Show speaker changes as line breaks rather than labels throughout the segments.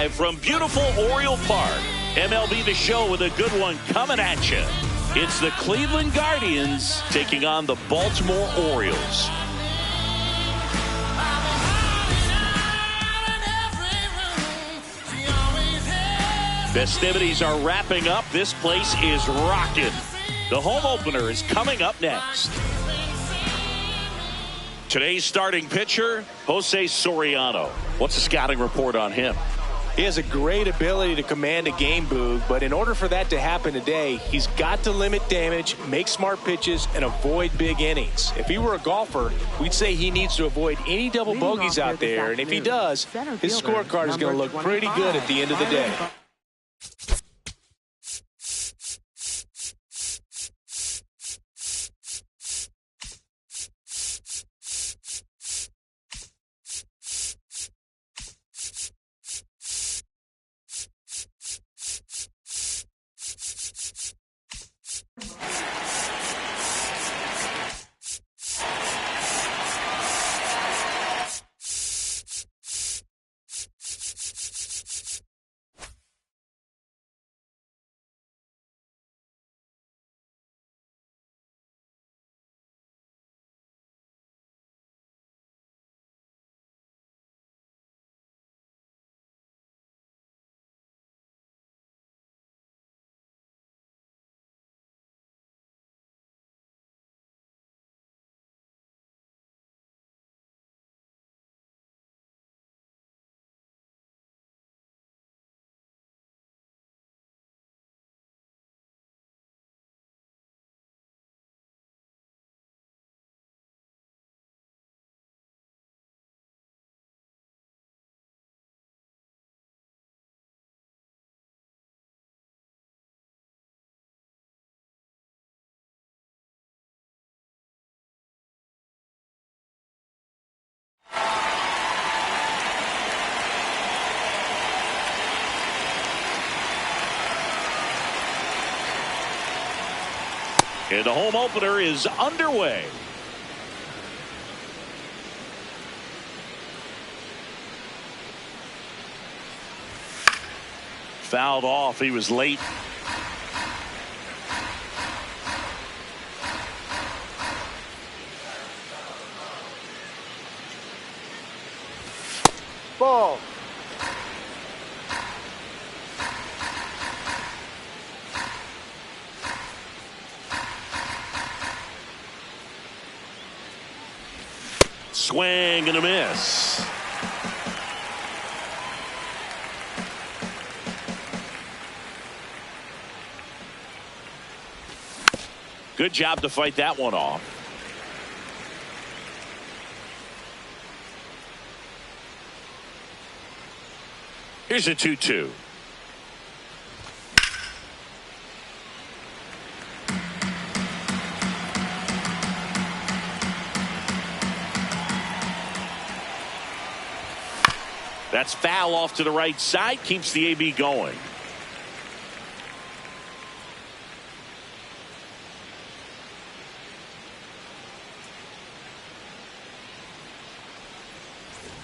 Live from beautiful Oriole Park. MLB The Show with a good one coming at you. It's the Cleveland Guardians taking on the Baltimore Orioles. Festivities are wrapping up. This place is rocking. The home opener is coming up next. Today's starting pitcher, Jose Soriano. What's the scouting report on him?
He has a great ability to command a game, Boog, but in order for that to happen today, he's got to limit damage, make smart pitches, and avoid big innings. If he were a golfer, we'd say he needs to avoid any double bogeys out there, and if he does, his scorecard is going to look pretty good at the end of the day.
And the home opener is underway. Fouled off. He was late.
Ball.
Swing and a miss. Good job to fight that one off. Here's a 2-2. That's foul off to the right side. Keeps the AB going.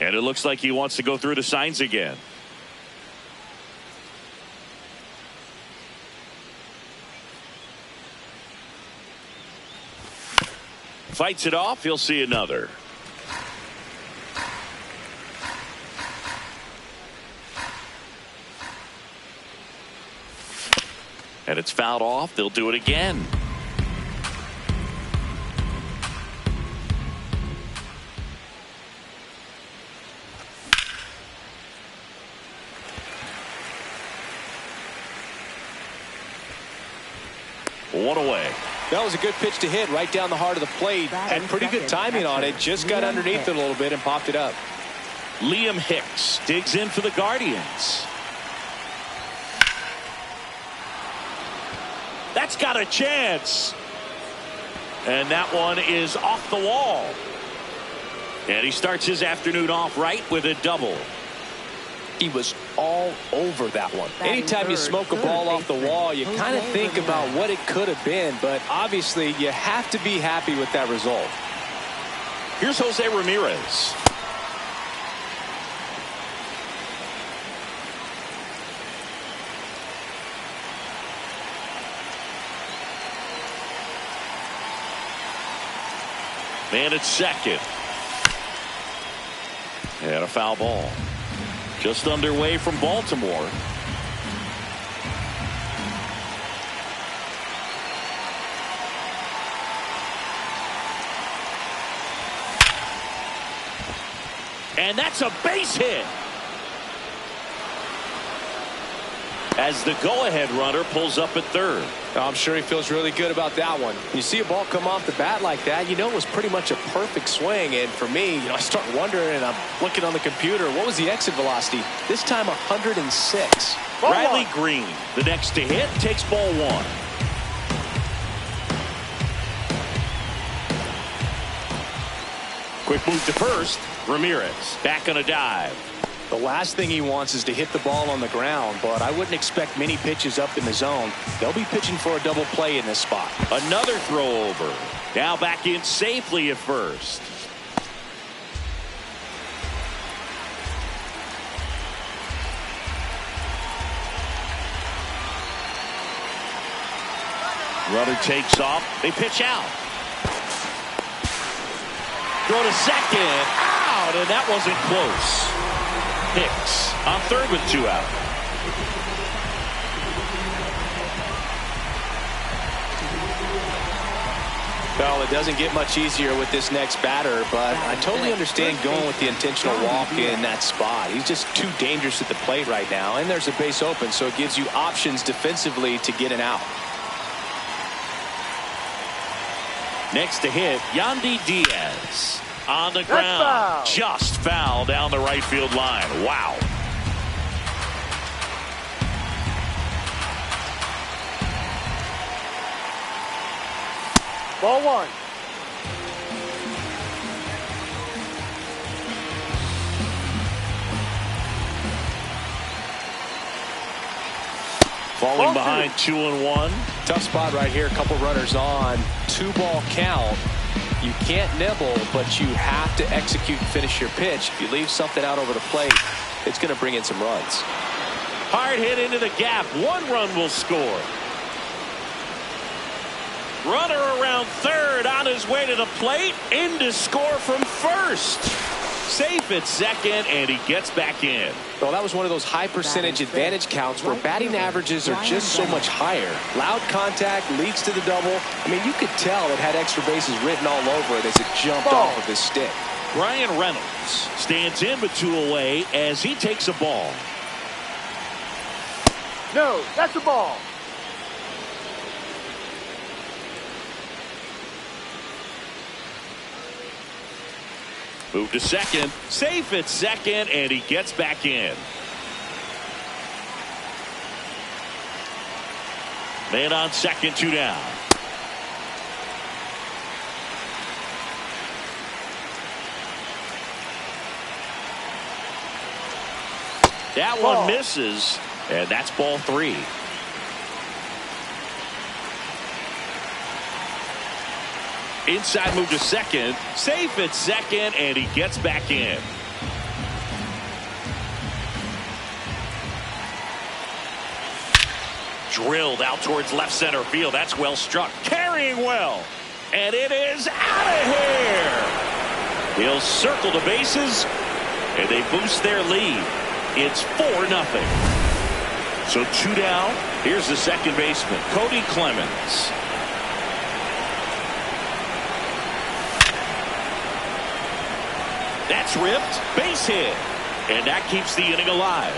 And it looks like he wants to go through the signs again. Fights it off. He'll see another. And it's fouled off. They'll do it again. One away.
That was a good pitch to hit right down the heart of the plate. Had pretty good timing on it. Just got underneath it a little bit and popped it up.
Liam Hicks digs in for the Guardians. That's got a chance. And that one is off the wall. And he starts his afternoon off right with a double.
He was all over that one. Anytime you smoke a ball off the wall, you kind of think about what it could have been, but obviously you have to be happy with that result.
Here's Jose Ramirez. Man at second. And a foul ball. Just underway from Baltimore. And that's a base hit. As the go-ahead runner pulls up at third.
I'm sure he feels really good about that one. You see a ball come off the bat like that, you know it was pretty much a perfect swing. And for me, I start wondering, and I'm looking on the computer, what was the exit velocity? This time 106.
Riley Green, the next to hit, takes ball one. Quick move to first. Ramirez back on a dive.
The last thing he wants is to hit the ball on the ground, but I wouldn't expect many pitches up in the zone. They'll be pitching for a double play in this spot.
Another throw over. Now back in safely at first. Runner takes off. They pitch out. Throw to second. Out, and that wasn't close. Hicks on third with 2 out.
Well, it doesn't get much easier with this next batter, but I totally understand going with the intentional walk in that spot. He's just too dangerous at the plate right now, and there's a base open, so it gives you options defensively to get an out.
Next to hit, Yandy Diaz. On the ground, just foul down the right field line. Wow.
Ball one.
Falling behind 2-1.
Tough spot right here. A couple runners on. 2-ball count. You can't nibble, but you have to execute and finish your pitch. If you leave something out over the plate, it's going to bring in some runs.
Hard hit into the gap. 1 run will score. Runner around third on his way to the plate. In to score from first. Safe at second, and he gets back in.
Well, that was one of those high percentage advantage counts where batting averages are just so much higher. Loud contact leads to the double. I mean, you could tell it had extra bases written all over it as it jumped off of his stick.
Brian Reynolds stands in with 2 away as he takes a ball.
No, that's a ball.
Move to second. Safe at second, and he gets back in. Man on second, 2 down. That one misses, and that's ball 3. Inside move to second. Safe at second, and he gets back in. Drilled out towards left center field. That's well struck. Carrying well. And it is out of here. He'll circle the bases, and they boost their lead. It's 4-0. So 2 down. Here's the second baseman, Cody Clemens. That's ripped. Base hit. And that keeps the inning alive.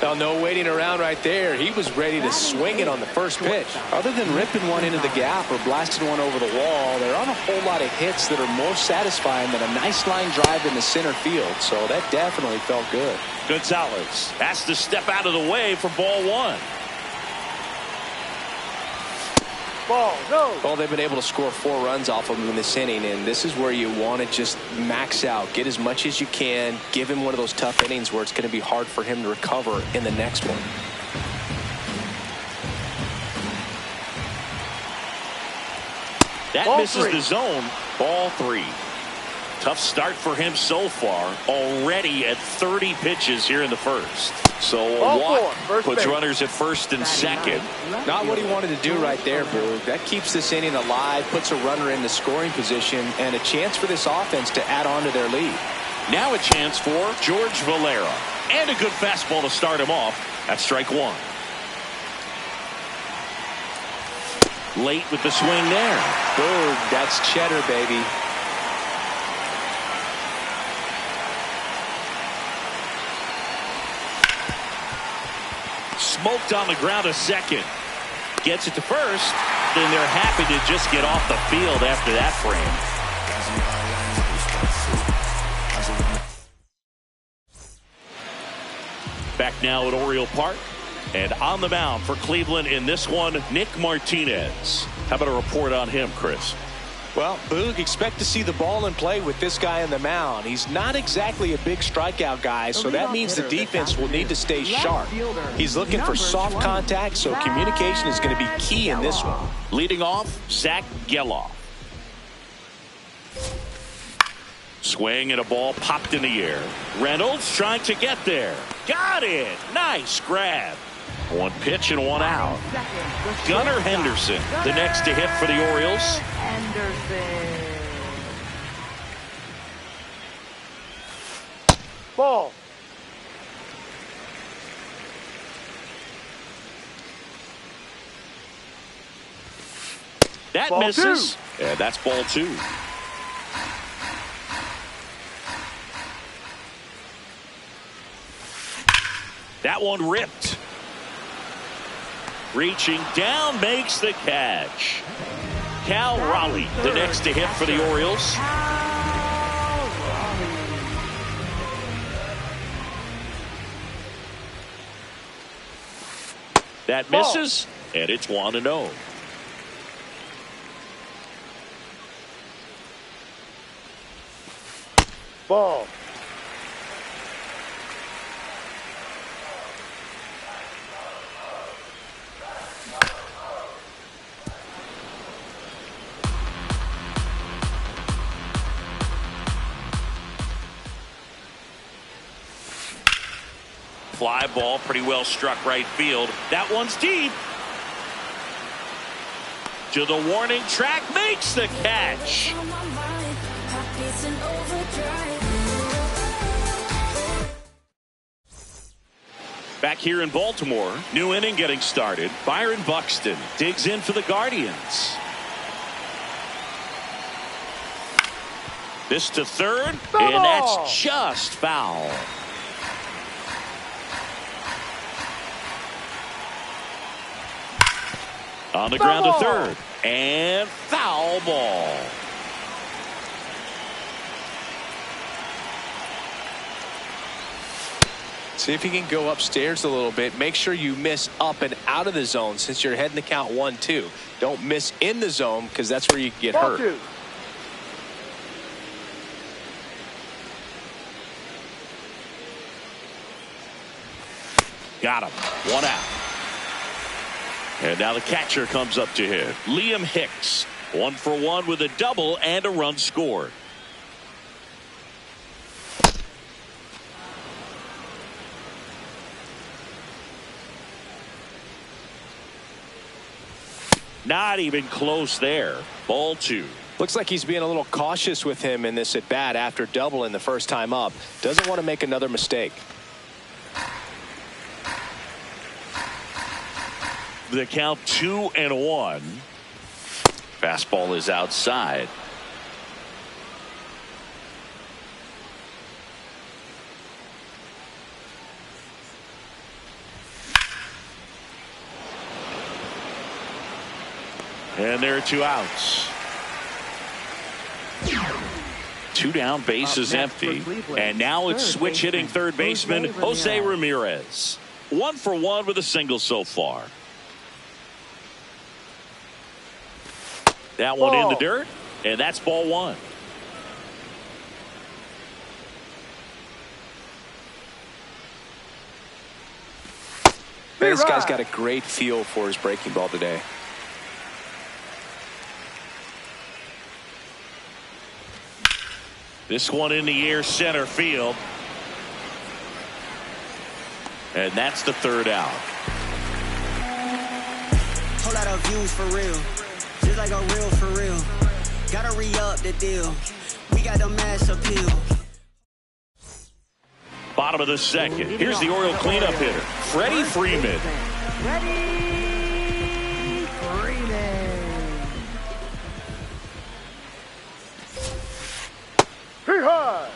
Well, no waiting around right there. He was ready to swing it on the first pitch. Other than ripping one into the gap or blasting one over the wall, there aren't a whole lot of hits that are more satisfying than a nice line drive in the center field. So that definitely felt good.
Gonzalez has to step out of the way for ball 1.
Ball, no.
Well, they've been able to score 4 runs off of him in this inning, and this is where you want to just max out. Get as much as you can. Give him one of those tough innings where it's going to be hard for him to recover in the next one.
That
Ball
misses
3.
the zone. Ball 3. Tough start for him so far. Already at 30 pitches here in the first. So a walk puts runners at first and second.
Not what he wanted to do right there, Boog. That keeps this inning alive, puts a runner in the scoring position, and a chance for this offense to add on to their lead.
Now a chance for George Valera. And a good fastball to start him off. That's strike one. Late with the swing there.
Boog, that's cheddar, baby.
Smoked on the ground a second. Gets it to first. Then they're happy to just get off the field after that frame. Back now at Oriole Park. And on the mound for Cleveland in this one, Nick Martinez. How about a report on him, Chris?
Well, Boog, expect to see the ball in play with this guy on the mound. He's not exactly a big strikeout guy, so that means the defense will need to stay sharp. He's looking for soft contact, so communication is going to be key in this one.
Leading off, Zach Geloff. Swing and a ball popped in the air. Reynolds trying to get there. Got it. Nice grab. One pitch and one out. Gunnar Henderson, the next to hit for the Orioles.
Ball.
That
Ball
misses. And that's ball two. That one ripped. Reaching down, makes the catch. Cal Raleigh, the next to hit for the Orioles. That misses, and it's 1-0.
Ball.
Fly ball, pretty well struck right field. That one's deep. To the warning track, makes the catch. Back here in Baltimore, new inning getting started. Byron Buxton digs in for the Guardians. This to third, and that's just foul. On the ground to third, and foul ball.
See if you can go upstairs a little bit. Make sure you miss up and out of the zone since you're heading to count 1-2. Don't miss in the zone because that's where you can get hurt.
Two.
Got him. One out. And now the catcher comes up to hit. Liam Hicks. 1 for 1 with a double and a run scored. Not even close there. Ball two.
Looks like he's being a little cautious with him in this at bat after doubling the first time up. Doesn't want to make another mistake.
The count 2-1. Fastball is outside. And there are 2 outs. 2 down, base is empty. And now it's switch hitting third baseman Jose Ramirez. 1 for 1 with a single so far. That one in the dirt, and that's ball 1.
This guy's got a great feel for his breaking ball today.
This one in the air, center field. And that's the third out.
Whole lot of views for real. Just like a real for real. Gotta re-up the deal. We got the mass appeal.
Bottom of the second. Here's the Oriole cleanup hitter, Freddie Freeman.
Freddie Freeman.
Three high.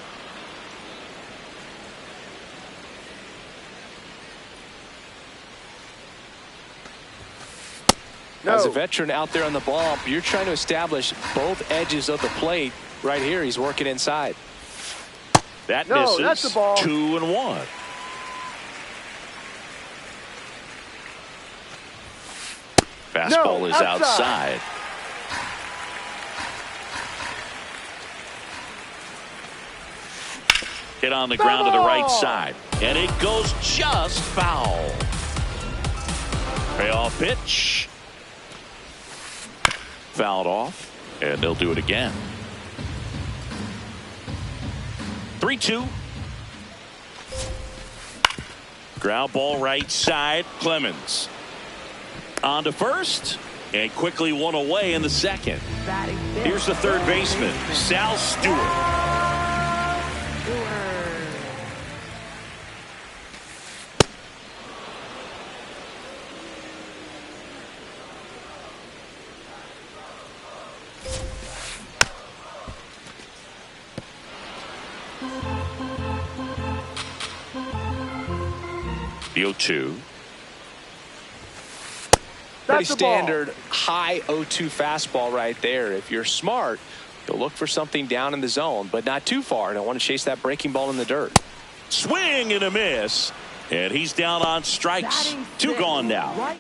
No.
As a veteran out there on the ball, you're trying to establish both edges of the plate. Right here, he's working inside.
That
No,
misses.
that's the ball.
2-1. Fastball
No,
is outside. Hit on the ground to the right side. And it goes just foul. Payoff pitch. Fouled off. And they'll do it again. 3-2. Ground ball right side. Clemens on to first and quickly one away in the second. Here's the third baseman, Sal Stewart. 0-2.
Pretty standard high 0-2 fastball right there. If you're smart, you'll look for something down in the zone, but not too far. Don't want to chase that breaking ball in the dirt.
Swing and a miss. And he's down on strikes. 2 gone now.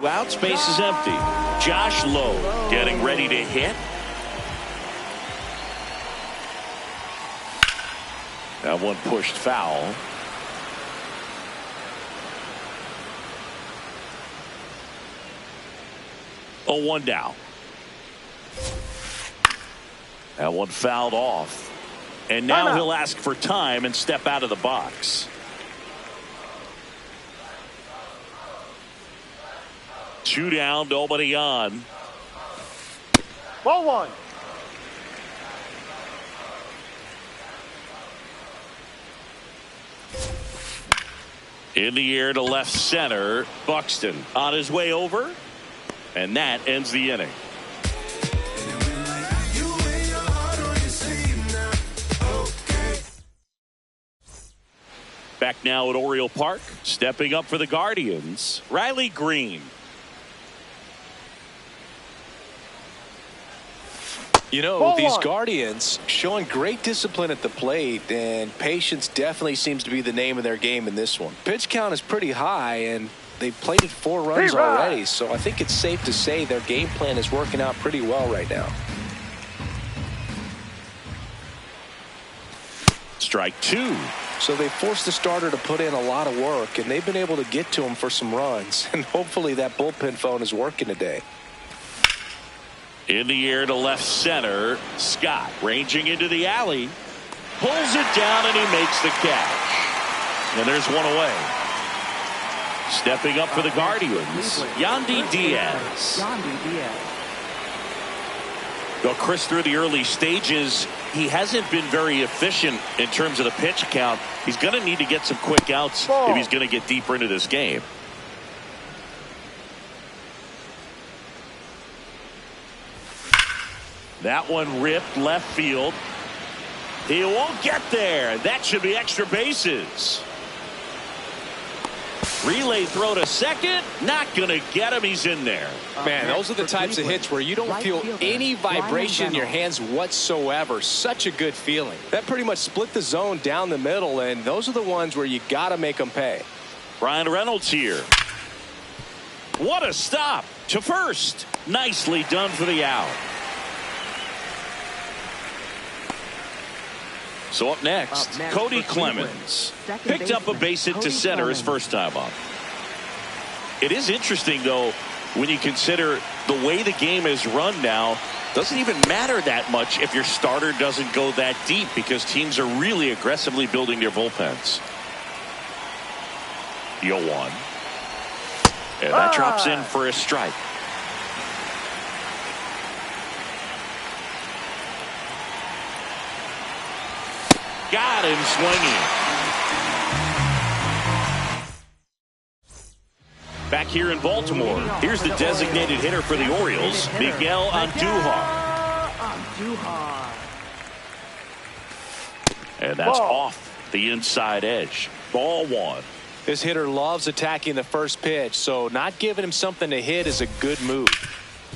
Out, space is empty. Josh Lowe getting ready to hit. That one pushed foul. Oh, 1 down. That one fouled off. And now he'll ask for time and step out of the box. 2 down, nobody on.
Ball 1.
In the air to left center. Buxton on his way over. And that ends the inning. Back now at Oriole Park. Stepping up for the Guardians, Riley Green.
You know, these Guardians showing great discipline at the plate, and patience definitely seems to be the name of their game in this one. Pitch count is pretty high, and they've plated 4 runs already, so I think it's safe to say their game plan is working out pretty well right now.
Strike 2.
So they forced the starter to put in a lot of work, and they've been able to get to him for some runs, and hopefully that bullpen phone is working today.
In the air to left center. Scott ranging into the alley. Pulls it down and he makes the catch. And there's one away. Stepping up for the Guardians, Yandy Diaz. Well, Chris, through the early stages, he hasn't been very efficient in terms of the pitch count. He's going to need to get some quick outs if he's going to get deeper into this game. That one ripped left field. He won't get there. That should be extra bases. Relay throw to second. Not going to get him. He's in there.
Man, those are the types of hits where you don't feel any vibration in your hands whatsoever. Such a good feeling. That pretty much split the zone down the middle, and those are the ones where you got to make them pay.
Brian Reynolds here. What a stop to first. Nicely done for the out. So up next, Cody Clemens picked up a base hit to center his first time up. It is interesting, though, when you consider the way the game is run now, doesn't even matter that much if your starter doesn't go that deep, because teams are really aggressively building their bullpens. 0-1. And that drops in for a strike. Got him swinging. Back here in Baltimore, here's the designated hitter for the Orioles, Miguel Andujar. And that's off the inside edge. Ball 1.
This hitter loves attacking the first pitch, so not giving him something to hit is a good move.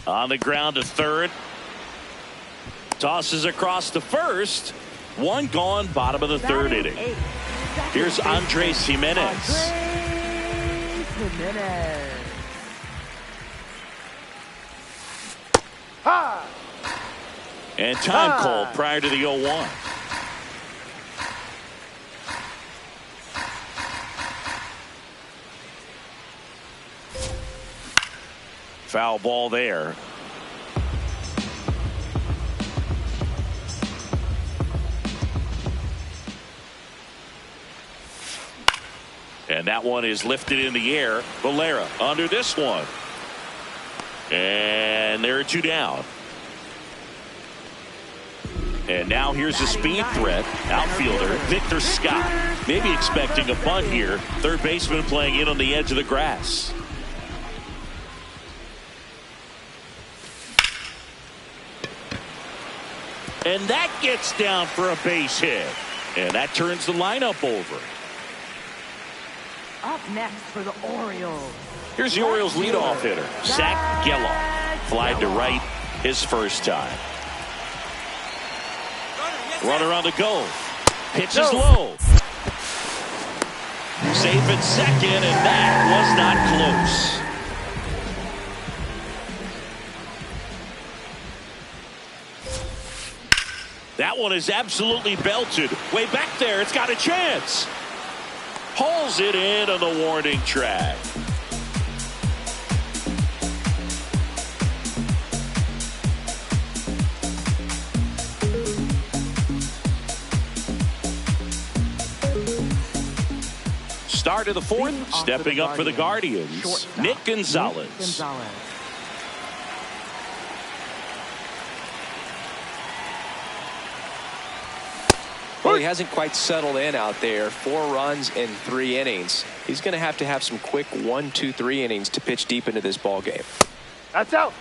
On the ground to third. Tosses across to first. One gone, bottom of the third inning. Here's Andres Jimenez. And time called prior to the 0-1. Foul ball there. And that one is lifted in the air. Valera under this one. And there are 2 down. And now here's a speed threat. Outfielder Victor Scott. Maybe expecting a bunt here. Third baseman playing in on the edge of the grass. And that gets down for a base hit. And that turns the lineup over.
Up next for the Orioles.
Here's the Orioles leadoff hitter, Zach Geloff. Flied to right his first time. Runner on the go. Pitch is low. Safe at second, and that was not close. That one is absolutely belted. Way back there, it's got a chance. Pulls it in on the warning track. Start of the fourth, stepping up for the Guardians, Nick Gonzalez.
Well, he hasn't quite settled in out there. 4 runs in 3 innings. He's going to have some quick 1, 2, 3 innings to pitch deep into this ball game.
That's out.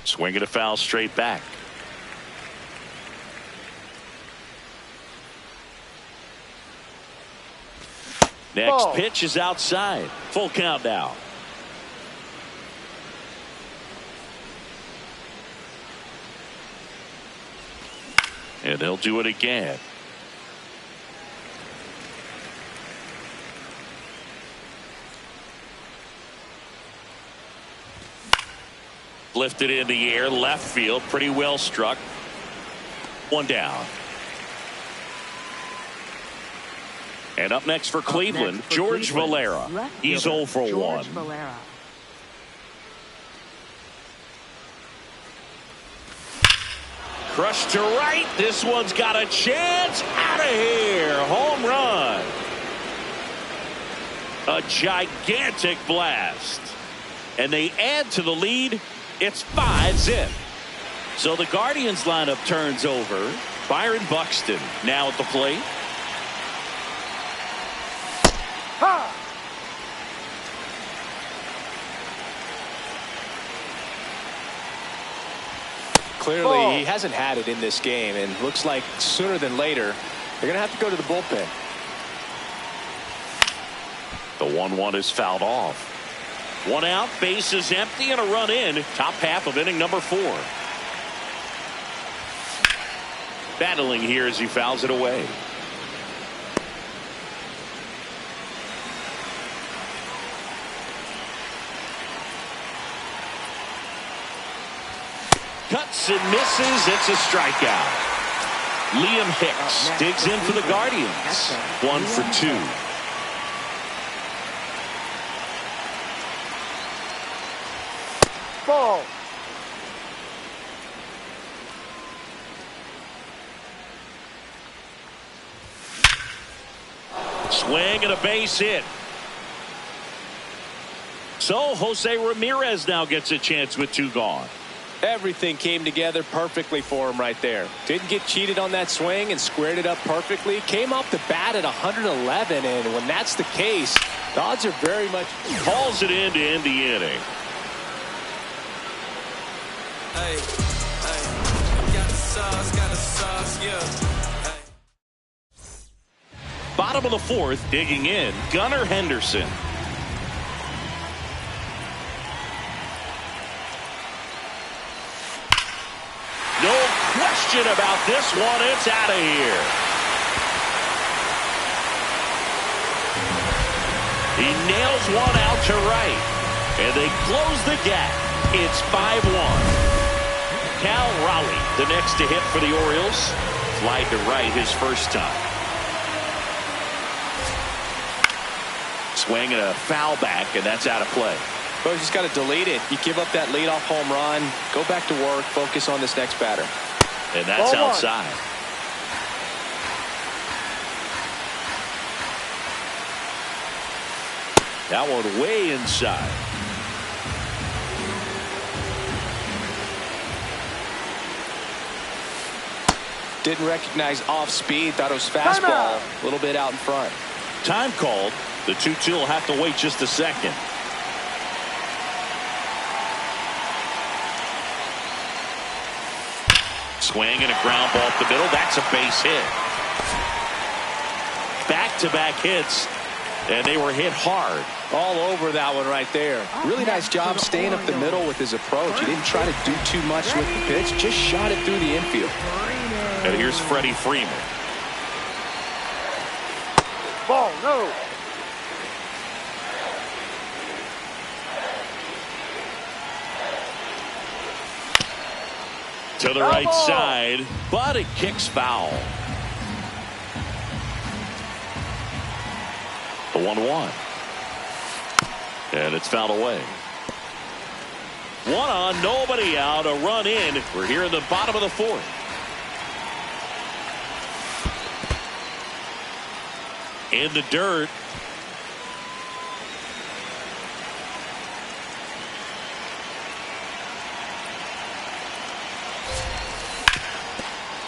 Swinging a foul straight back. Next pitch is outside. Full count now. And they'll do it again. Lifted in the air, left field, pretty well struck. 1 down. And up next for Cleveland, George Valera. He's 0 for 1. Crushed to right. This one's got a chance. Out of here. Home run. A gigantic blast. And they add to the lead. It's 5-zip. So the Guardians lineup turns over. Byron Buxton now at the plate.
Clearly, he hasn't had it in this game, and looks like sooner than later, they're going to have to go to the bullpen.
The 1-1 is fouled off. 1 out, base is empty, and a run in. Top half of inning number 4. Battling here as he fouls it away. Cuts and misses. It's a strikeout. Liam Hicks digs in for the Guardians. 1 for 2.
Ball.
Swing and a base hit. So Jose Ramirez now gets a chance with 2 gone.
Everything came together perfectly for him right there. Didn't get cheated on that swing and squared it up perfectly. Came off the bat at 111, and when that's the case, the odds are very much.
Calls it in to end the inning.
Hey, got the sauce, yeah.
Bottom of the 4th, digging in, Gunnar Henderson. No question about this one. It's out of here. He nails one out to right. And they close the gap. It's 5-1. Cal Raleigh, the next to hit for the Orioles. Fly to right his first time. Swing and a foul back, and that's out of play.
Well, you just got to delete it. You give up that leadoff home run, go back to work, focus on this next batter.
And that's
Ball 1.
outside. That one way inside.
Didn't recognize off speed, thought it was fastball, a little bit out in front.
Time called. The 2-2 will have to wait just a second. Swing and a ground ball up the middle. That's a base hit. Back-to-back hits, and they were hit hard.
All over that one right there. Really nice job staying up the middle with his approach. He didn't try to do too much with the pitch, just shot it through the infield.
And here's Freddie Freeman.
Ball, no.
To the right side, but it kicks foul. The 1-1. And it's fouled away. 1 on, nobody out, a run in. We're here in the bottom of the 4th. In the dirt.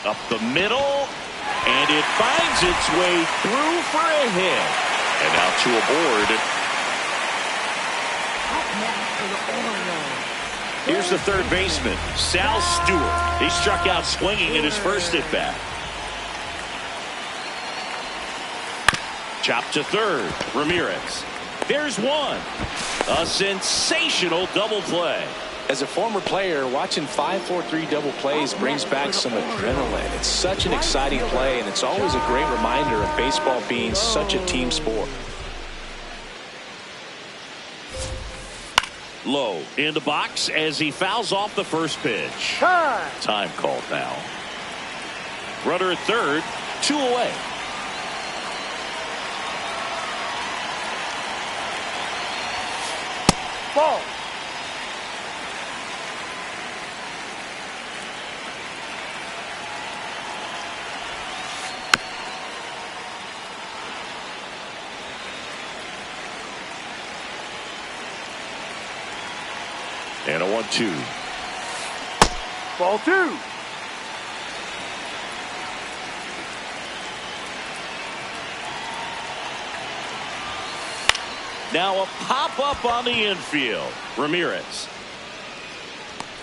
Up the middle, and it finds its way through for a hit. And now 2 aboard. Here's the third baseman, Sal Stewart. He struck out swinging in his first at bat. Chop to third, Ramirez. There's one. A sensational double play.
As a former player, watching 5-4-3 double plays brings back some adrenaline. It's such an exciting play, and it's always a great reminder of baseball being such a team sport.
Low in the box as he fouls off the first pitch. Time called now. Runner at third, 2 away.
Ball.
And a 1-2.
Ball 2.
Now a pop-up on the infield. Ramirez.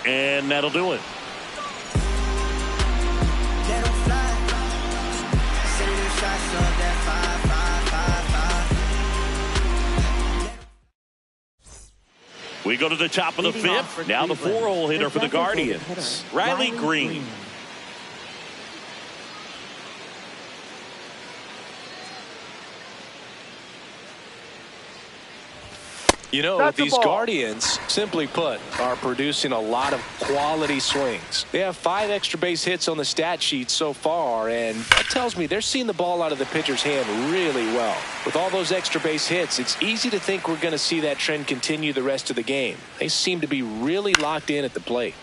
And that'll do it.
Let 'em fly. Send them shots up that 5-5-5-5.
We go to the top of the 5th. Now the 4-hole hitter for the Guardians, Riley Green.
You know,
That's the
these
ball.
Guardians, simply put, are producing a lot of quality swings. They have 5 extra base hits on the stat sheet so far, and that tells me they're seeing the ball out of the pitcher's hand really well. With all those extra base hits, it's easy to think we're going to see that trend continue the rest of the game. They seem to be really locked in at the plate.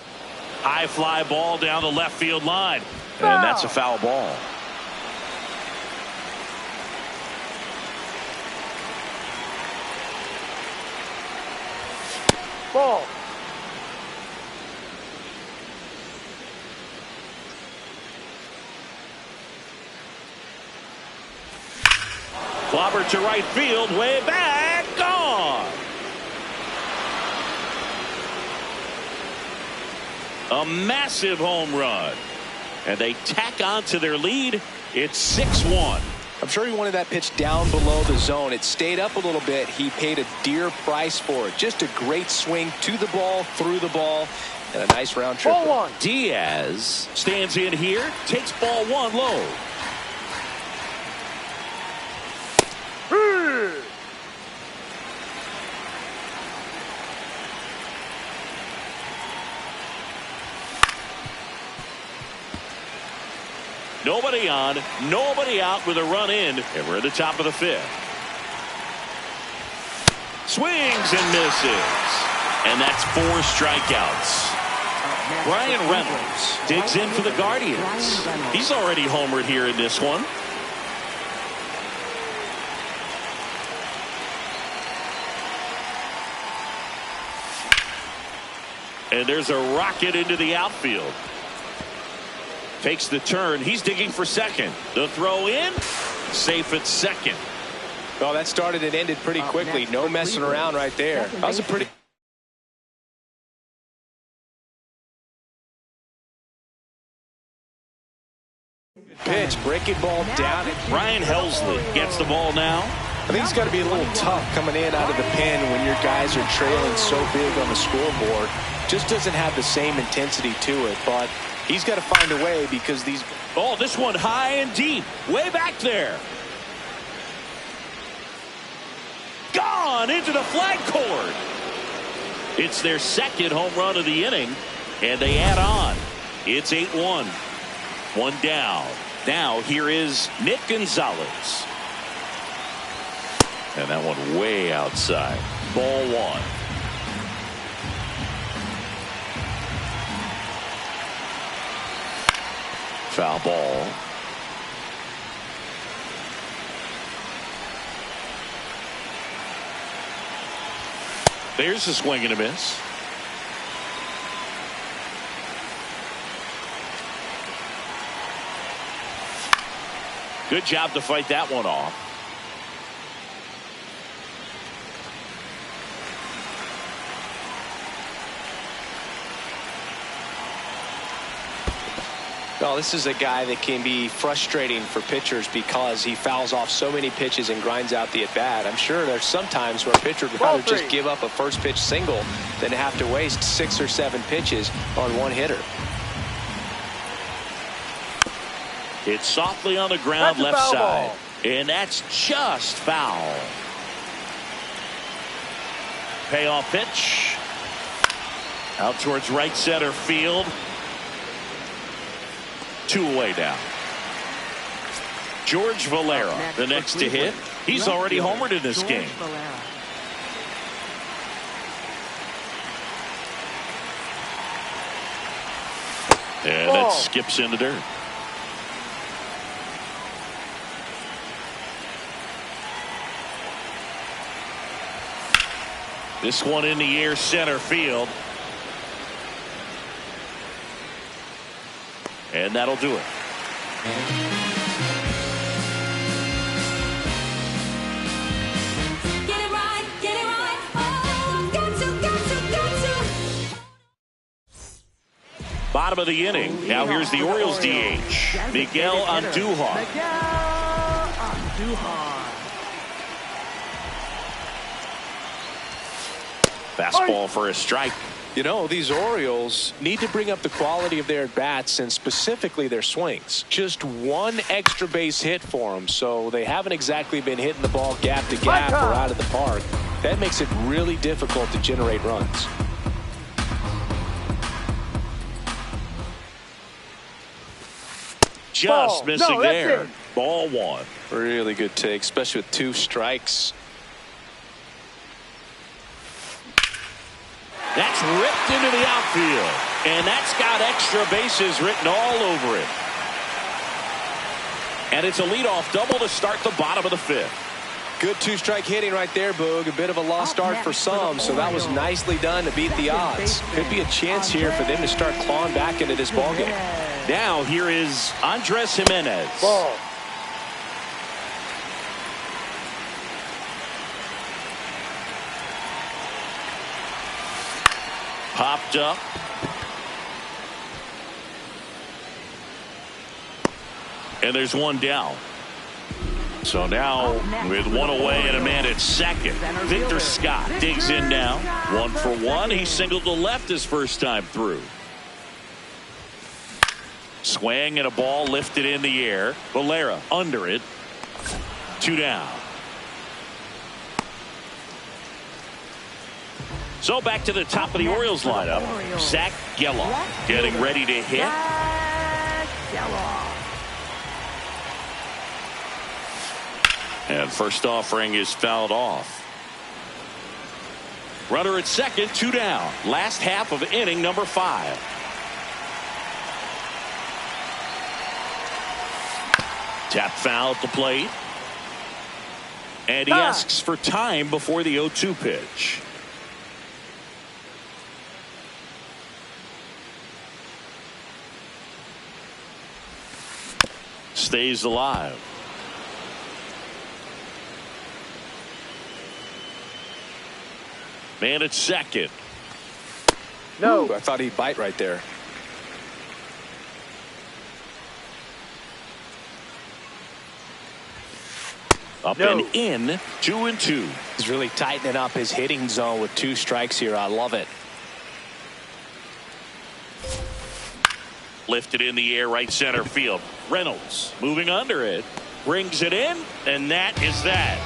High fly ball down the left field line. And that's a foul ball.
Ball.
Clobber to right field, way back, gone. A massive home run. And they tack on to their lead. It's 6-1.
I'm sure he wanted that pitch down below the zone. It stayed up a little bit. He paid a dear price for it. Just a great swing to the ball, through the ball, and a nice round trip.
Ball 1.
Diaz stands in here, takes ball 1 low. Nobody on, nobody out with a run in, and we're at the top of the 5th. Swings and misses. And that's 4 strikeouts. Brian Reynolds digs in for the Guardians. He's already homered here in this one. And there's a rocket into the outfield. Takes the turn. He's digging for second. The throw in. Safe at second.
Oh, that started and ended pretty quickly. No messing around right there. That was a pretty... pitch. Breaking ball down.
Ryan Helsley gets the ball now.
I think it's got to be a little tough coming in out of the pen when your guys are trailing so big on the scoreboard. Just doesn't have the same intensity to it, but he's got to find a way because these...
Oh, this one high and deep. Way back there. Gone into the flag cord. It's their second home run of the inning, and they add on. It's 8-1. 1 down. Now here is Nick Gonzalez. And that one way outside. Ball 1. Foul ball. There's a swing and a miss. Good job to fight that one off.
Well, this is a guy that can be frustrating for pitchers because he fouls off so many pitches and grinds out the at-bat. I'm sure there's some times where a pitcher would rather just give up a first pitch single than have to waste 6 or 7 pitches on one hitter.
It's softly on the ground, left side. And that's just foul. Payoff pitch. Out towards right center field. 2 away now. George Valera, the next to hit. He's already homered in this game. And that skips into dirt. This one in the air, center field. And that'll do it.
Get it right, get it right. Oh, got to.
Bottom of the inning. Now here's the Orioles DH, Miguel Andujar. Fastball for a strike.
You know, these Orioles need to bring up the quality of their at-bats and specifically their swings. Just 1 extra base hit for them, so they haven't exactly been hitting the ball gap to gap or out of the park. That makes it really difficult to generate runs.
Just
Ball.
missing
No, that's
there.
it.
Ball one.
Really good take, especially with 2 strikes.
That's ripped into the outfield. And that's got extra bases written all over it. And it's a leadoff double to start the bottom of the 5th.
Good 2-strike hitting right there, Boog. A bit of a lost start for some, so that was nicely done to beat the odds. Could be a chance here for them to start clawing back into this ballgame.
Now here is Andres Jimenez.
Ball.
Popped up. And there's one down. So now with one away and a man at second, Victor Scott digs in now. 1 for 1. He singled to left his first time through. Swing and a ball lifted in the air. Valera under it. 2 down. So back to the top of the Orioles lineup. Zach Geloff getting ready to hit. And first offering is fouled off. Runner at second, 2 down. Last half of inning number 5. Tap foul at the plate. And he asks for time before the 0-2 pitch. Stays alive. Man at second.
No.
Ooh, I thought he'd bite right there.
Up and in, 2-2.
He's really tightening up his hitting zone with 2 strikes here. I love it.
Lifted in the air, right center field. Reynolds moving under it. Brings it in, and that is that.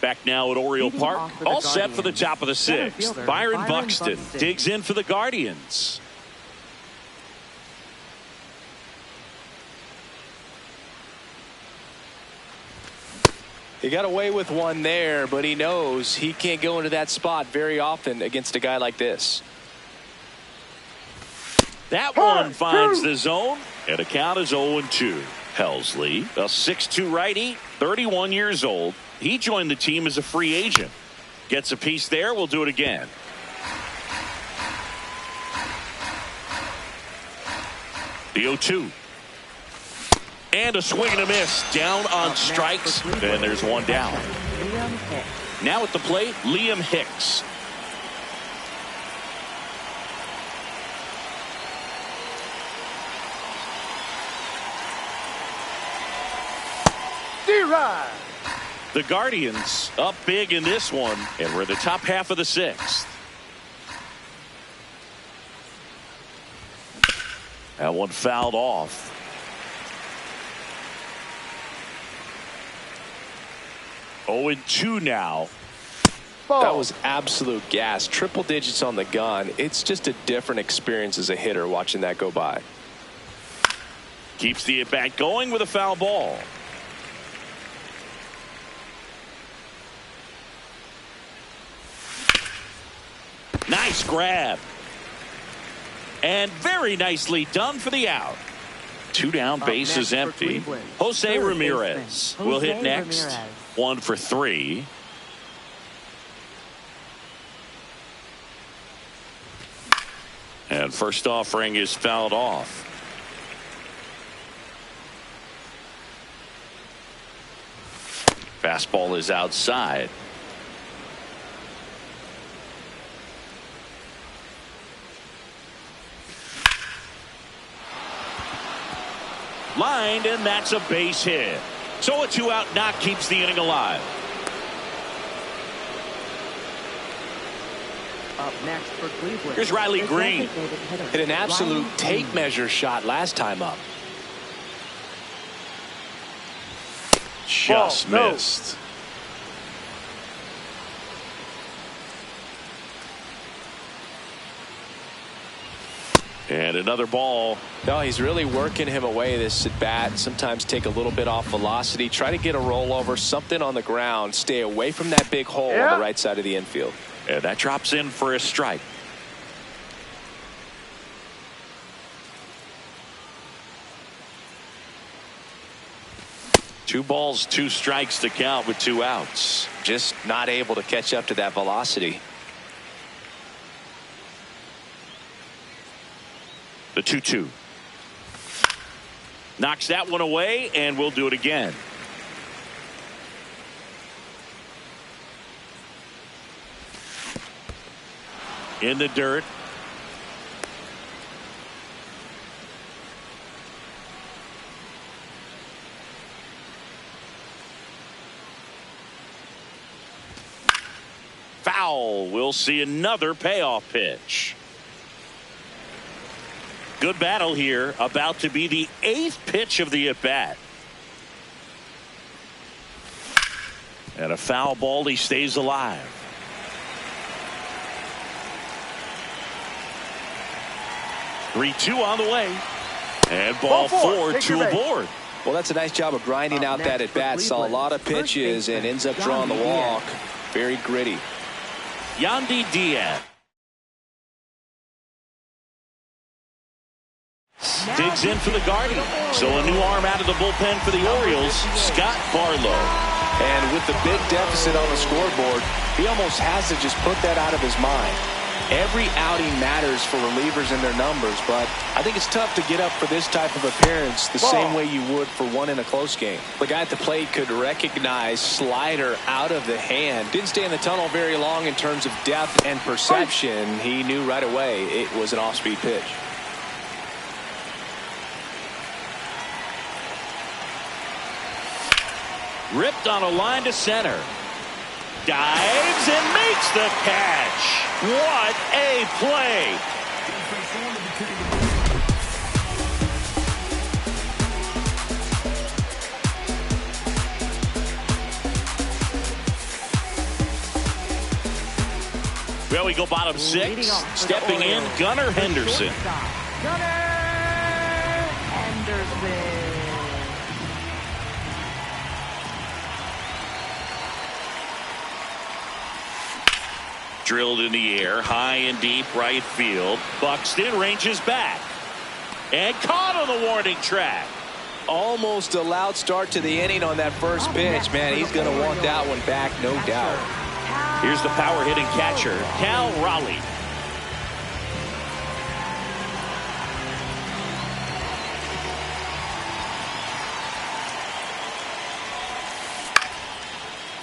Back now at Oriole Park. All set for the top of the 6th. Byron Buxton digs in for the Guardians.
He got away with one there, but he knows he can't go into that spot very often against a guy like this.
That one finds the zone, and the count is 0-2. Helsley, a 6'2 righty, 31 years old. He joined the team as a free agent. Gets a piece there. We'll do it again. The 0-2. And a swing and a miss. Down on strikes. And there's one down. Now at the plate, Liam Hicks.
D-Ride.
The Guardians up big in this one, and we're in the top half of the 6th. That one fouled off. Oh, and 2 now.
Ball.
That was absolute gas. Triple digits on the gun. It's just a different experience as a hitter watching that go by.
Keeps the at-bat going with a foul ball. Nice grab. And very nicely done for the out. 2 down, base is empty. Jose Ramirez will hit next. 1 for 3. And first offering is fouled off. Fastball is outside. Lined, and that's a base hit. So a 2-out knock keeps the inning alive.
Up next for Cleveland.
Here's Riley Green.
Hit an absolute tape measure shot last time up. Just
Ball, no.
missed.
And another ball.
No, he's really working him away this at bat. Sometimes take a little bit off velocity. Try to get a rollover, something on the ground. Stay away from that big hole on the right side of the infield.
And that drops in for a strike. Two balls, two strikes to count with 2 outs.
Just not able to catch up to that velocity.
The 2-2. Knocks that one away, and we'll do it again. In the dirt. Foul. We'll see another payoff pitch. Good battle here. About to be the 8th pitch of the at-bat. And a foul ball. He stays alive. "3-2 on the way." And ball 4, 2 aboard.
Well, that's a nice job of grinding out that at bat. Saw a lot of pitches and ends up drawing the walk. Very gritty.
Yandy Diaz. Digs in for the Guardian. So a new arm out of the bullpen for the Orioles, Scott Barlow.
And with the big deficit on the scoreboard, he almost has to just put that out of his mind. Every outing matters for relievers and their numbers, but I think it's tough to get up for this type of appearance the same way you would for one in a close game. The guy at the plate could recognize slider out of the hand. Didn't stay in the tunnel very long in terms of depth and perception. He knew right away it was an off-speed pitch.
Ripped on a line to center. Dives and makes the catch. What a play. Well, we go bottom 6. Stepping in, Gunnar Henderson.
Gunnar Henderson.
Drilled in the air, high and deep right field. Buxton ranges back. And caught on the warning track.
Almost a loud start to the inning on that first pitch. Man, he's going to want that one back, no doubt.
Here's the power hitting catcher, Cal Raleigh.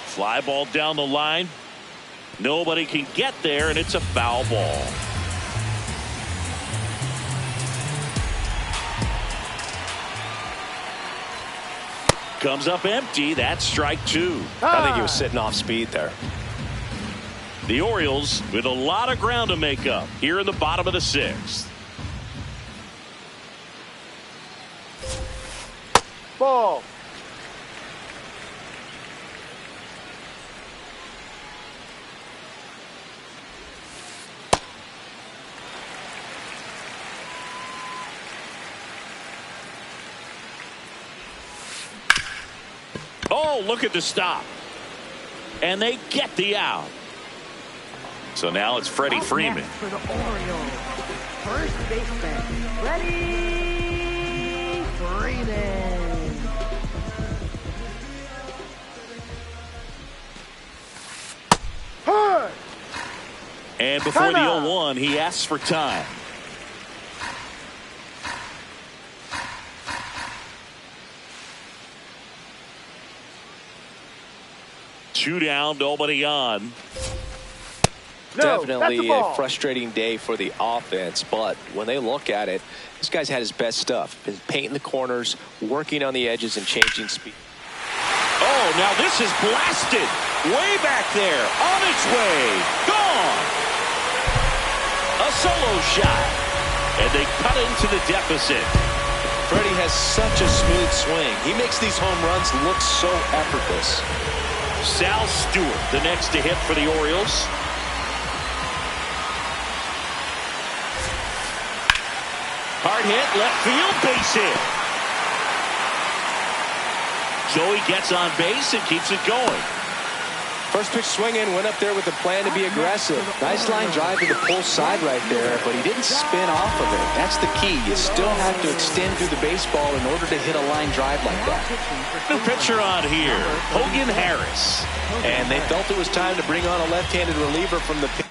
Fly ball down the line. Nobody can get there, and it's a foul ball. Comes up empty. That's strike 2.
I think he was sitting off speed there.
The Orioles with a lot of ground to make up here in the bottom of the 6th.
Ball.
Oh, look at the stop. And they get the out. So now it's Freddie Freeman.
For the Orioles, first baseman, Freddie Freeman.
Hard.
And before the
Timeout.
0-1, he asks for time. Two down, nobody on.
No,
Definitely
that's
a frustrating day for the offense, but when they look at it, this guy's had his best stuff. Been painting the corners, working on the edges, and changing speed.
Oh, now this is blasted. Way back there, on its way, gone. A solo shot, and they cut into the deficit.
Freddie has such a smooth swing. He makes these home runs look so effortless.
Sal Stewart, the next to hit for the Orioles. Hard hit, left field, base hit. Joey gets on base and keeps it going.
First pitch swinging, went up there with a plan to be aggressive. Nice line drive to the pull side right there, but he didn't spin off of it. That's the key. You still have to extend through the baseball in order to hit a line drive like that.
New pitcher on here, Hogan Harris.
And they felt it was time to bring on a left-handed reliever from the pitch.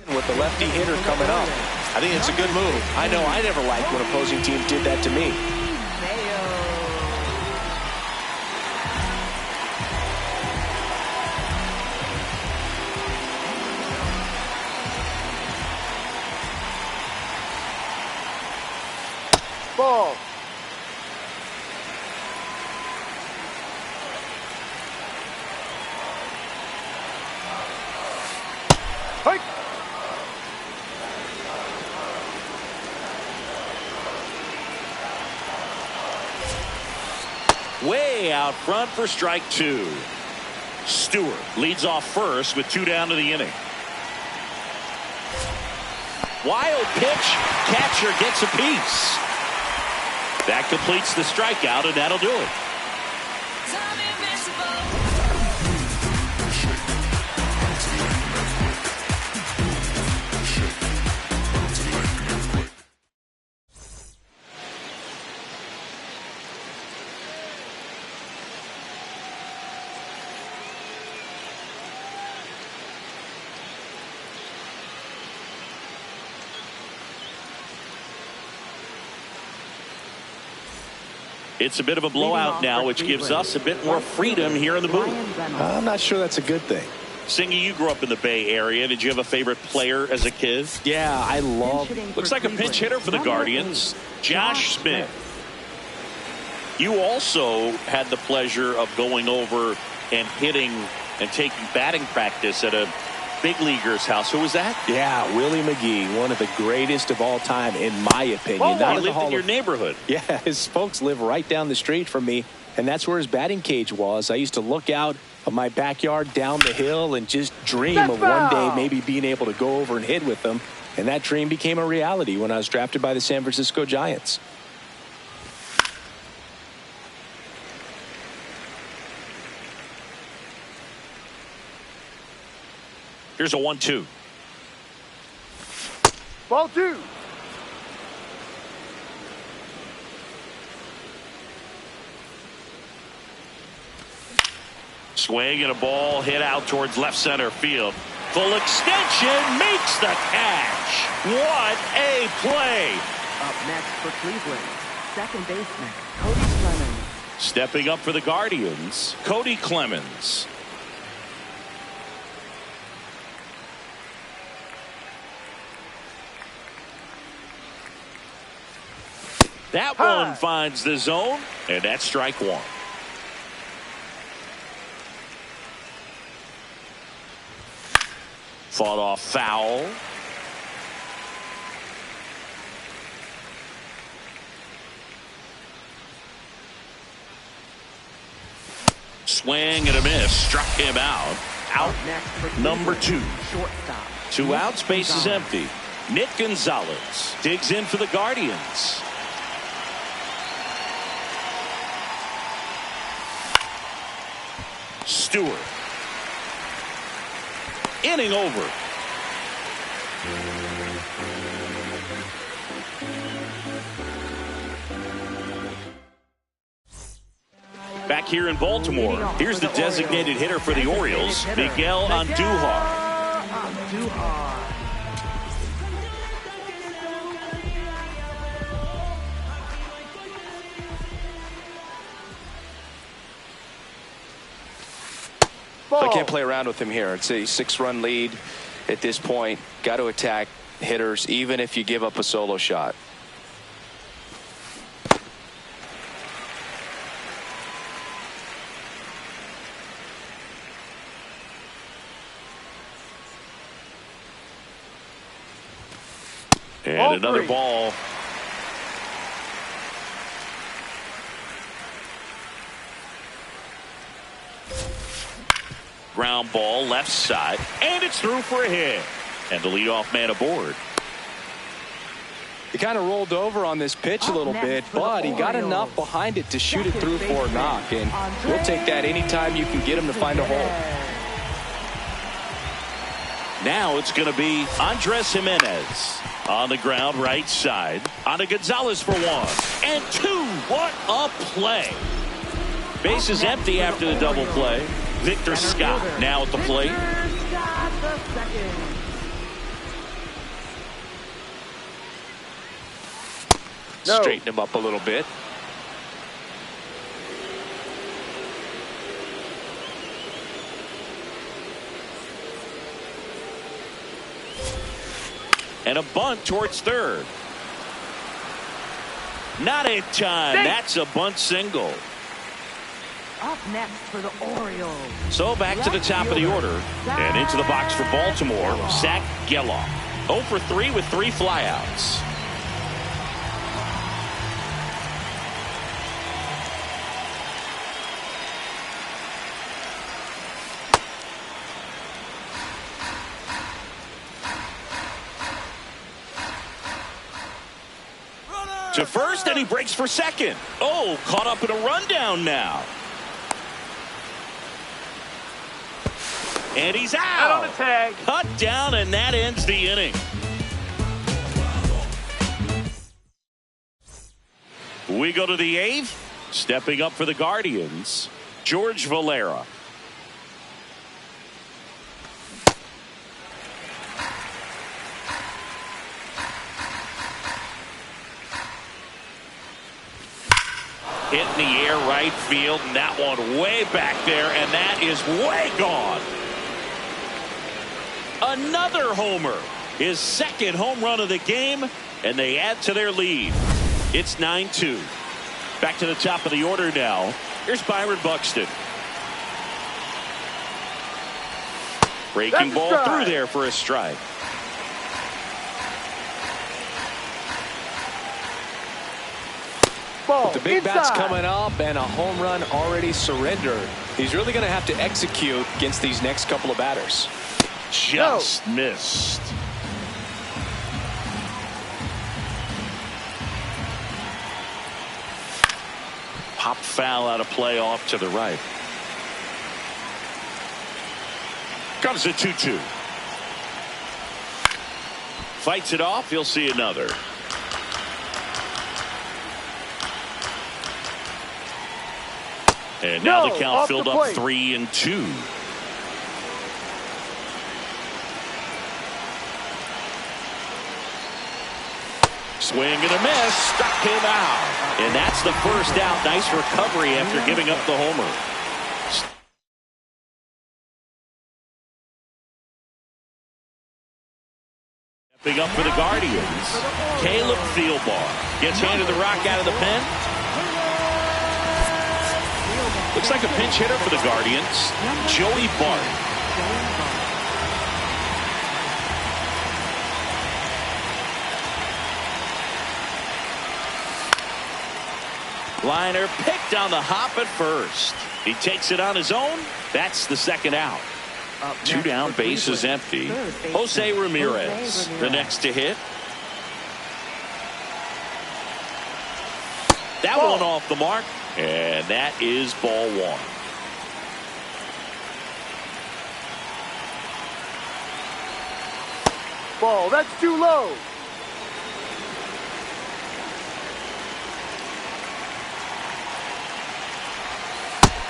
With the lefty hitter coming up. I think it's a good move. I know I never liked when opposing teams did that to me.
Ball. Hike.
Way out front for strike two. Stewart leads off first with 2 down to the inning. Wild pitch. Catcher gets a piece. That completes the strikeout, and that'll do it. It's a bit of a blowout now, which gives us a bit more freedom here in the booth.
I'm not sure that's a good thing.
Singy, you grew up in the Bay Area. Did you have a favorite player as a kid?
Yeah, I love.
Looks like a pinch hitter for the Guardians, Josh Smith. You also had the pleasure of going over and hitting and taking batting practice at a big leaguer's house. Who was that?
Yeah, Willie McGee, one of the greatest of all time, in my opinion.
He lived in your neighborhood.
Yeah, his folks live right down the street from me, and that's where his batting cage was. I used to look out of my backyard down the hill and just dream of one day maybe being able to go over and hit with them, and that dream became a reality when I was drafted by the San Francisco Giants.
Here's a 1-2.
Ball 2.
Swing and a ball hit out towards left center field. Full extension makes the catch. What a play.
Up next for Cleveland, second baseman Cody Clemens.
Stepping up for the Guardians, Cody Clemens. That one finds the zone, and that's strike one. Fought off foul. Swing and a miss. Struck him out. Out number 2.
Shortstop.
2 outs, base is empty. Nick Gonzalez digs in for the Guardians. Stewart. Inning over. Back here in Baltimore, here's the designated hitter for the Orioles, Miguel Andujar.
I can't play around with him here. It's a 6-run lead at this point. Got to attack hitters, even if you give up a solo shot.
And
Ball
another
three.
ball. Ground ball left side, and it's through for a hit. And the leadoff man aboard.
He kind of rolled over on this pitch a little bit, but he got enough behind it to shoot it through for a knock. And we'll take that anytime you can get him to find a hole.
Now it's going to be Andres Jimenez on the ground right side. On to Gonzalez for 1 and 2. What a play. Base is empty after the double play. Victor Scott now at the plate.
No.
Straighten him up a little bit.
And a bunt towards third. Not in time. That's a bunt single.
Up next for the Orioles.
So back to the top of the order. And into the box for Baltimore, Zach Geloff. 0 for 3 with 3 flyouts. To first, and he breaks for second. Oh, caught up in a rundown now. And he's out.
On the tag.
Cut down, and that ends the inning. We go to the 8th. Stepping up for the Guardians, George Valera. Hit in the air right field, and that one way back there, and that is way gone. Another homer, his second home run of the game, and they add to their lead. It's 9-2. Back to the top of the order now. Here's Byron Buxton. Breaking ball through there for a strike.
Ball.
With the big bat's
Inside.
coming up and a home run already surrendered, he's really going to have to execute against these next couple of batters.
Just missed. Pop foul out of play off to the right. Comes a 2-2. Fights it off. He'll see another. And now the count filled up 3-2. Swing and a miss. Struck him out. And that's the first out. Nice recovery after giving up the homer. Stepping up for the Guardians, Caleb Thielbar gets handed the rock out of the pen. Looks like a pinch hitter for the Guardians, Joey Bart. Liner picked on the hop at first. He takes it on his own. That's the second out. Two down, bases empty. Jose Ramirez, the next to hit. That one off the mark, and that is ball 1.
Ball. That's too low.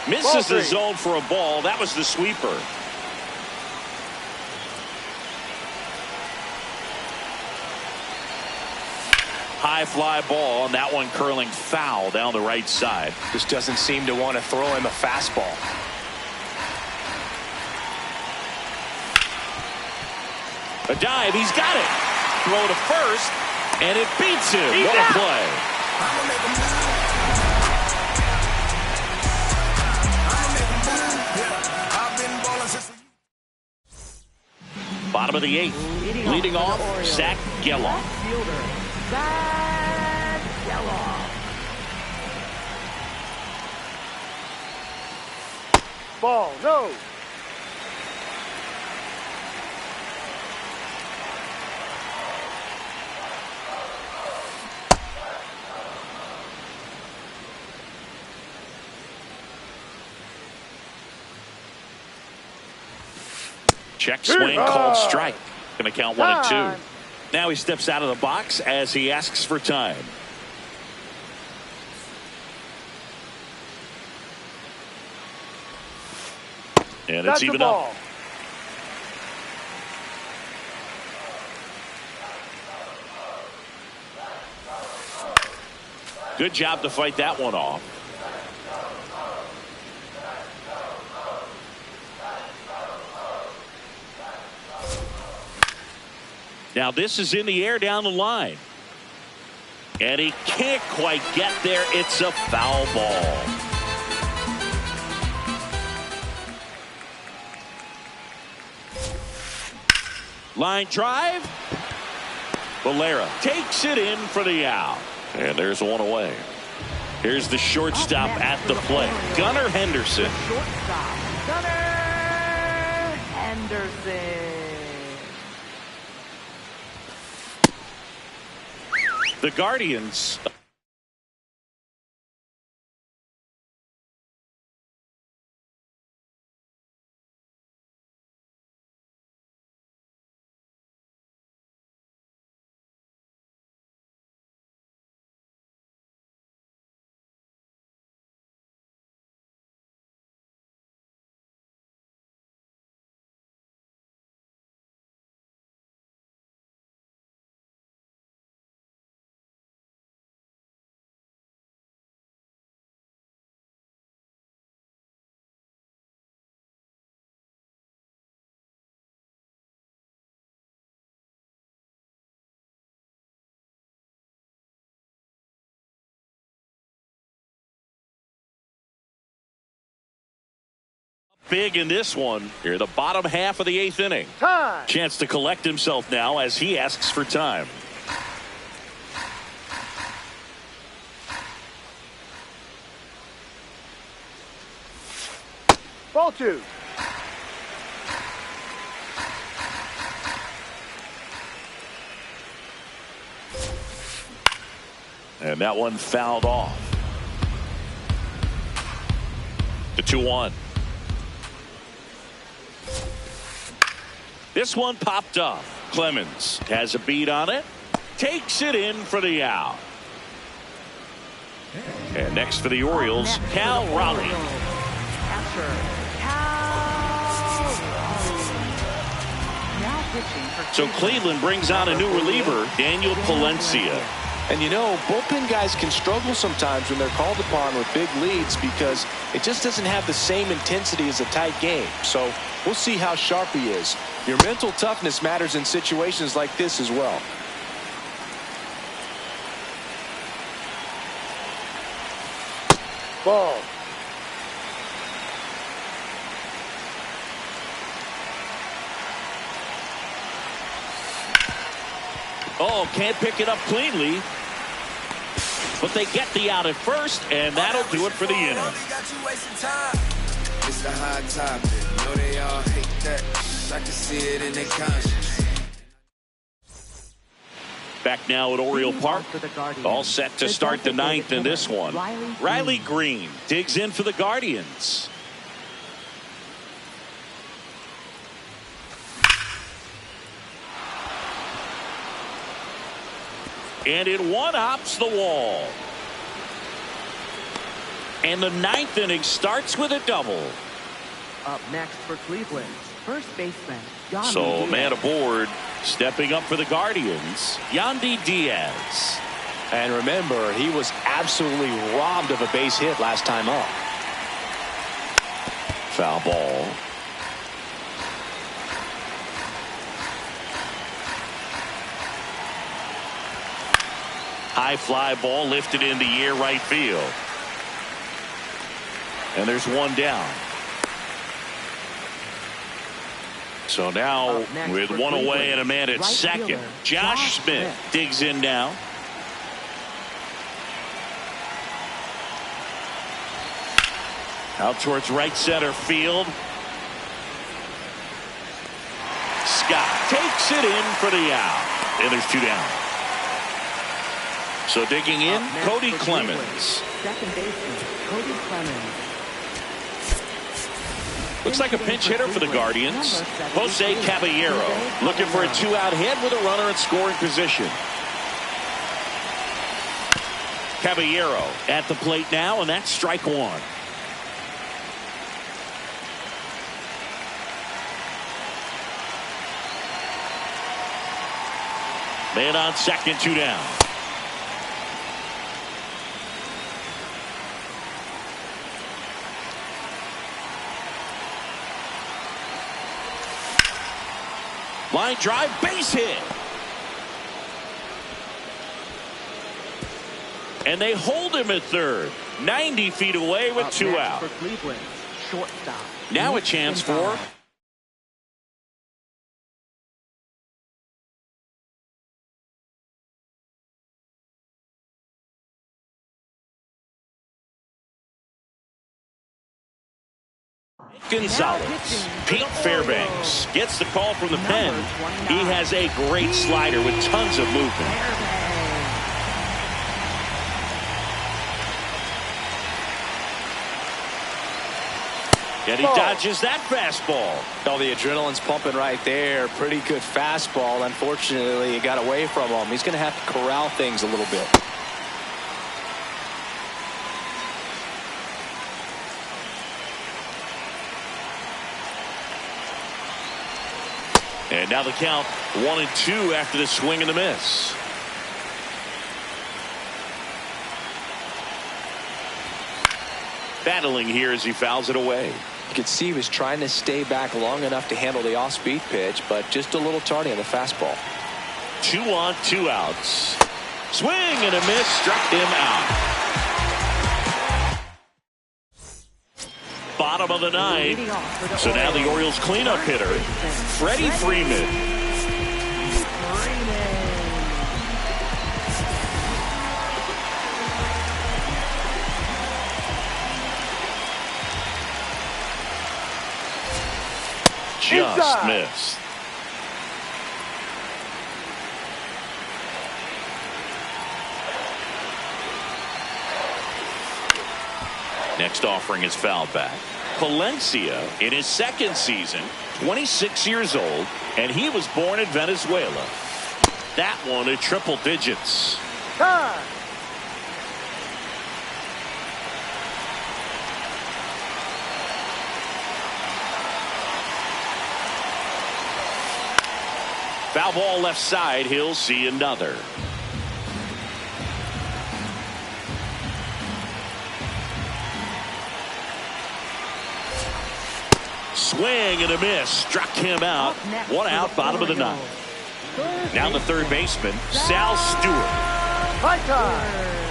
Misses the zone for a ball. That was the sweeper. High fly ball, and that one curling foul down the right side.
Just doesn't seem to want to throw him a fastball.
A dive, he's got it. Throw to first, and it beats him. What a play. Bottom of the 8th. Leading off, Zach Geloff.
Fielder, Zach Geloff.
Ball, no.
Check swing called strike. Going to count 1-2. Now he steps out of the box as he asks for time. And it's even up. Good job to fight that one off. Now this is in the air down the line. And he can't quite get there. It's a foul ball. Line drive. Valera takes it in for the out. And there's one away. Here's the shortstop at the plate. Gunnar Henderson.
Shortstop, Gunnar Henderson.
The Guardians. Big in this one. Here, the bottom half of the 8th inning.
Time.
Chance to collect himself now as he asks for time.
Ball 2.
And that one fouled off. The 2-1. This one popped up. Clemens has a beat on it. Takes it in for the out. And next for the Orioles, Cal Raleigh.
Catcher, Cal Raleigh. Now pitching for
So Cleveland brings on a new reliever, Daniel Palencia.
And you know, bullpen guys can struggle sometimes when they're called upon with big leads because it just doesn't have the same intensity as a tight game. So we'll see how sharp he is. Your mental toughness matters in situations like this as well.
Ball.
Oh, can't pick it up cleanly. But they get the out at first, and that'll do it for the inning.
It's the hot topic. Know they all hate that. I can see it in their conscience.
Back now at Oriole Park.
for the Guardians.
All set to start the 9th in this one. Riley Green digs in for the Guardians. And it one-hops the wall. And the 9th inning starts with a double.
Up next for Cleveland, first baseman Yandy
So
Diaz.
man aboard, stepping up for the Guardians, Yandy Diaz.
And remember, he was absolutely robbed of a base hit last time up.
Foul ball. High fly ball lifted in the air right field. And there's one down. So now
Up next
with
for
one away
Cleveland,
and a man at
right
second,
fielder,
Josh Smith digs in now. Out towards right center field. Scott takes it in for the out. And there's 2 down. So digging in,
Up next
Cody
for
Clemens.
Cleveland, second baseman, Cody Clemens.
Looks like a pinch hitter for the Guardians. Jose Caballero looking for a 2-out hit with a runner in scoring position. Caballero at the plate now, and that's strike 1. Man on second, 2 down. Line drive, base hit. And they hold him at third. 90 feet away with
Up
2
next
out.
for Cleveland, shortstop.
Now a chance for Gonzalez. Pete Fairbanks gets the call from the pen. He has a great slider with tons of movement. And he dodges that fastball.
Oh, the adrenaline's pumping right there. Pretty good fastball. Unfortunately, it got away from him. He's going to have to corral things a little bit.
And now the count 1-2 after the swing and the miss. Battling here as he fouls it away.
You could see he was trying to stay back long enough to handle the off-speed pitch, but just a little tardy on the fastball.
2 on, 2 outs. Swing and a miss, struck him out. Bottom of the 9th. So now the Orioles cleanup hitter, Freddie Freeman. Just
Inside.
missed. Next offering is fouled back. Palencia in his second season, 26 years old, and he was born in Venezuela. That one at triple digits.
Time.
Foul ball left side. He'll see another. Swing and a miss. Struck him out. 1 out, bottom of the 9th. Now the third baseman, Sal Stewart.
High time.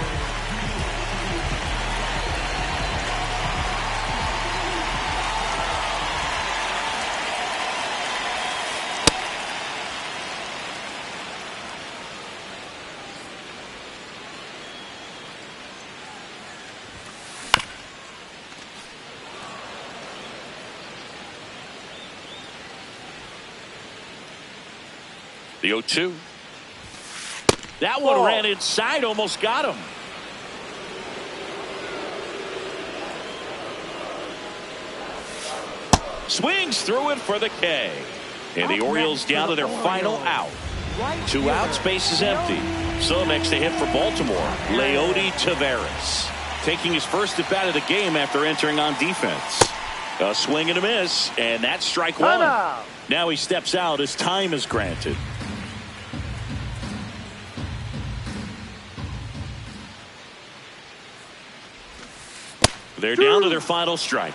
The 0-2. That one ran inside, almost got him. Swings through it for the K. And the Orioles down to their final out. 2 outs, base is empty. So next to hit for Baltimore, Leody Taveras. Taking his first at bat of the game after entering on defense. A swing and a miss, and that's strike 1. Now he steps out as time is granted. They're down to their final strike.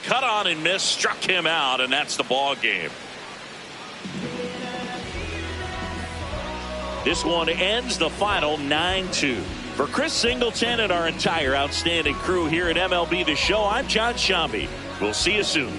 Cut on and miss, struck him out, and that's the ball game. This one ends the final 9-2. For Chris Singleton and our entire outstanding crew here at MLB The Show, I'm John Shambi. We'll see you soon.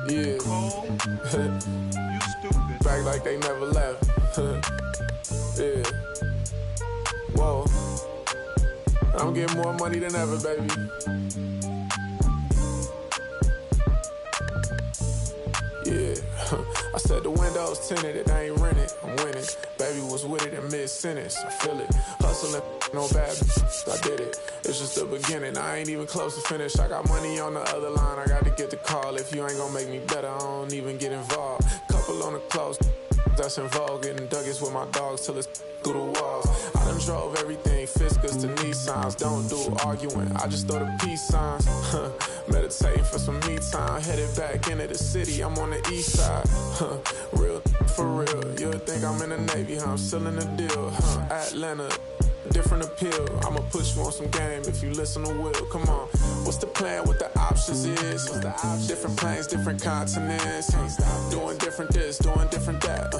Yeah. You stupid. Back like they never left. Yeah. Whoa. I'm getting more money than ever, baby. Yeah. I said the windows tinted, it ain't rented. I'm winning. Baby was with it in mid-sentence. I feel it. Hustling, no bad. I did it. It's just the beginning. I ain't even close to finish. I got money on the other line. I got to get the call. If you ain't gonna make me better, I don't even get involved. Couple on the close. That's in vogue. Getting Douglas with my dogs till it's through the walls. I done drove everything, Fiskars to Nissans. Don't do arguing, I just throw the peace signs. Meditating for some me time. Headed back into the city, I'm on the east side. Real for real. You'll think I'm in the Navy, huh? I'm still in the deal. Atlanta, different appeal. I'ma put you on some game if you listen to Will. Come on, what's the plan? What the options is? Different planes, different continents. Doing different this, doing different that.